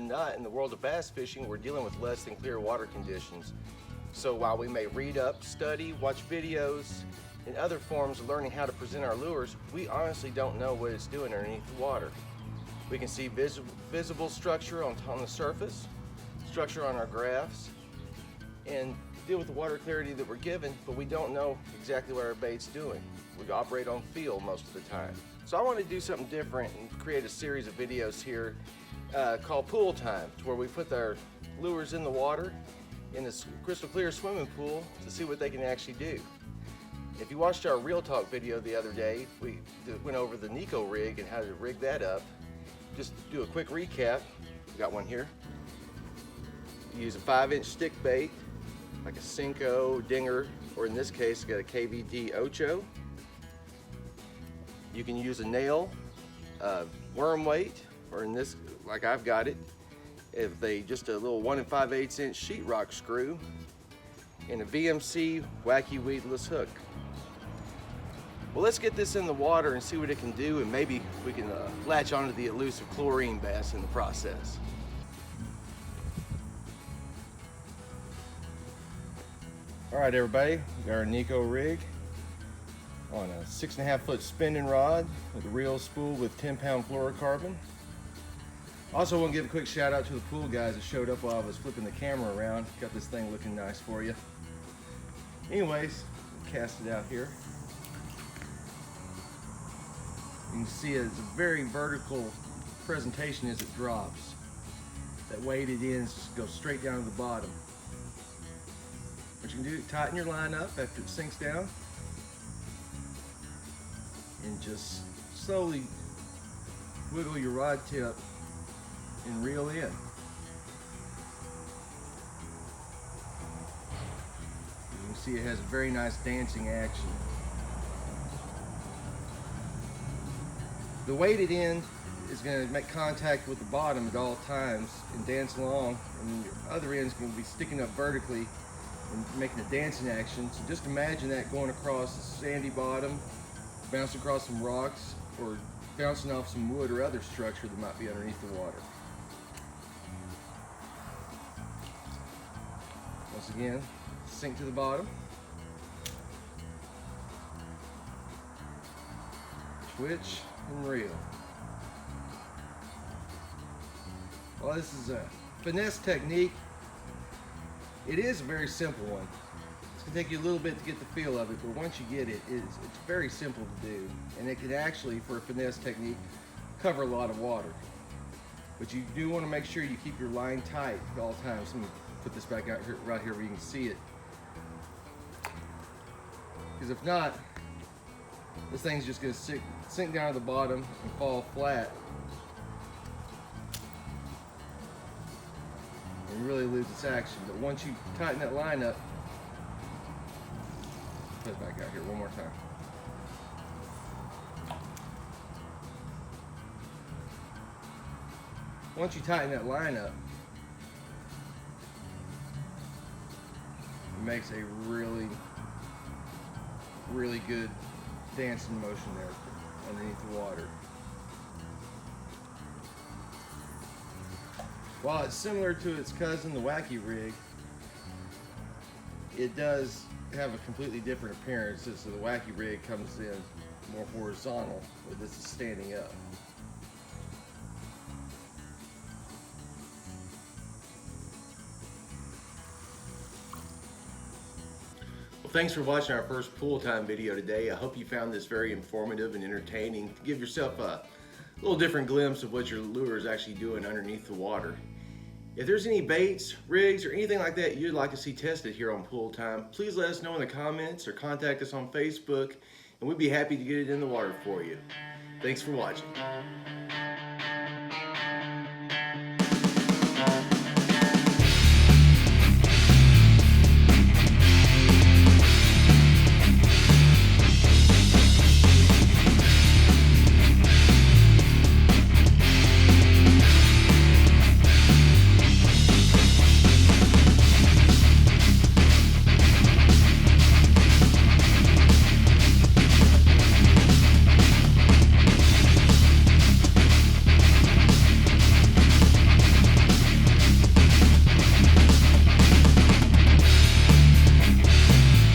than not, in the world of bass fishing, we're dealing with less than clear water conditions. So while we may read up, study, watch videos, and other forms of learning how to present our lures, we honestly don't know what it's doing underneath the water. We can see visible structure on the surface, structure on our graphs, and deal with the water clarity that we're given, but we don't know exactly what our bait's doing. We operate on feel most of the time. So I want to do something different and create a series of videos here called Pool Time, where we put our lures in the water in this crystal clear swimming pool to see what they can actually do. If you watched our Real Talk video the other day, we went over the Neko Rig and how to rig that up. Just do a quick recap. We got one here. You use a 5-inch stick bait, like a Cinco, Dinger, or in this case, got a KVD Ocho. You can use a nail, worm weight, or in this, like I've got it, just a little 1 5/8 inch sheetrock screw, and a VMC wacky weedless hook. Well, let's get this in the water and see what it can do, and maybe we can latch onto the elusive chlorine bass in the process. All right, everybody, we got our Neko Rig on a 6.5 foot spinning rod with a reel spool with 10-pound fluorocarbon. Also want to give a quick shout out to the pool guys that showed up while I was flipping the camera around. Got this thing looking nice for you. Anyways, cast it out here. You can see it's a very vertical presentation as it drops. That weighted ends go straight down to the bottom. What you can do, tighten your line up after it sinks down, and just slowly wiggle your rod tip and reel in. You can see it has a very nice dancing action. The weighted end is going to make contact with the bottom at all times and dance along, and your other end is going to be sticking up vertically and making a dancing action. So just imagine that going across a sandy bottom, bouncing across some rocks, or bouncing off some wood or other structure that might be underneath the water. Once again, sink to the bottom, twitch and reel. Well, this is a finesse technique. It is a very simple one. It's gonna take you a little bit to get the feel of it, but once you get it, it's very simple to do. And it can actually, for a finesse technique, cover a lot of water. But you do wanna make sure you keep your line tight at all times. Let me put this back out here, right here where you can see it. Because if not, this thing's just gonna sink down to the bottom and fall flat. And really lose its action. But once you tighten that line up, put it back out here one more time. Once you tighten that line up, it makes a really good dancing motion there underneath the water. While it's similar to its cousin, the Wacky Rig, it does have a completely different appearance. So the Wacky Rig comes in more horizontal, where this is standing up. Well, thanks for watching our first Pool Time video today. I hope you found this very informative and entertaining. Give yourself a little different glimpse of what your lure is actually doing underneath the water. If there's any baits, rigs, or anything like that you'd like to see tested here on Pool Time, please let us know in the comments or contact us on Facebook, and we'd be happy to get it in the water for you. Thanks for watching.